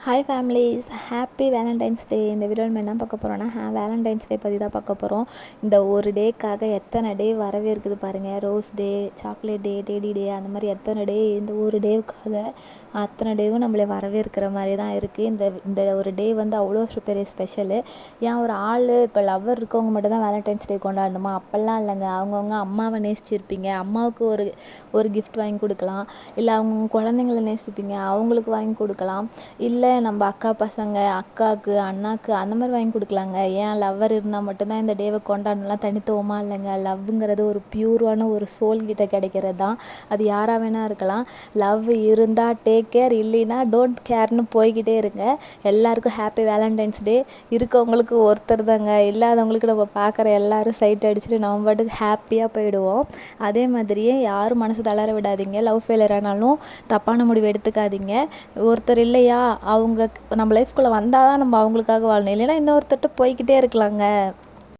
Hi families, happy Valentine's டே. இந்த வீடியோவில் நம்ம என்ன பார்க்க போகிறோன்னா வேலண்டைன்ஸ் டே பற்றி தான் பார்க்க போகிறோம். இந்த ஒரு டேக்காக எத்தனை டே வரவேற்குது பாருங்கள். ரோஸ் டே, சாக்லேட் டே, டெடி டே, அந்த மாதிரி எத்தனை டே இந்த ஒரு டேவுக்காக அத்தனை டேவும் நம்மளை வரவேற்கிற மாதிரி தான் இருக்குது. இந்த ஒரு டே வந்து அவ்வளோ பெரிய ஸ்பெஷலு. ஏன் ஒரு ஆள் இப்போ லவ்வர் இருக்கவங்க மட்டும் தான் வேலண்டைன்ஸ் டே கொண்டாடணுமா? அப்போல்லாம் இல்லைங்க. அவங்கவுங்க அம்மாவை நேசிச்சிருப்பீங்க, அம்மாவுக்கு ஒரு கிஃப்ட் வாங்கி கொடுக்கலாம். இல்லை அவங்க குழந்தைங்கள நேசிப்பீங்க, அவங்களுக்கு வாங்கி கொடுக்கலாம். இல்லை நம்ம அக்கா பசங்க, அக்காவுக்கு, அண்ணாக்கு அந்த மாதிரி வாங்கி கொடுக்கலாங்க. ஏன் லவ்வர் இருந்தால் மட்டும்தான் இந்த டேவை கொண்டாடணும்லாம் தனித்துவமாக இல்லைங்க. லவ்ங்கிறது ஒரு பியூரான ஒரு சோல் கிட்ட கிடைக்கிறது தான். அது யாராக வேணால் இருக்கலாம். லவ் இருந்தால் டேக் கேர், இல்லைன்னா டோன்ட் கேர்னு போய்கிட்டே இருங்க. எல்லாருக்கும் ஹாப்பி வேலண்டைன்ஸ் டே. இருக்கவங்களுக்கு ஒருத்தர் தாங்க, இல்லாதவங்களுக்கு நம்ம பார்க்குற எல்லாரும் சைட் அடிச்சுட்டு நம்ம பாட்டுக்கு ஹாப்பியாக போயிடுவோம். அதே மாதிரியே யாரும் மனசு தளர விடாதீங்க. லவ் ஃபெயிலியர் ஆனாலும் தப்பான முடிவு எடுத்துக்காதீங்க. ஒருத்தர் இல்லையா, அவங்க நம்ம லைஃப்குள்ளே வந்தால் தான் நம்ம அவங்களுக்காக வாழணும், இல்லைன்னா இன்னொருத்தட்டு போய்கிட்டே இருக்கலாங்க.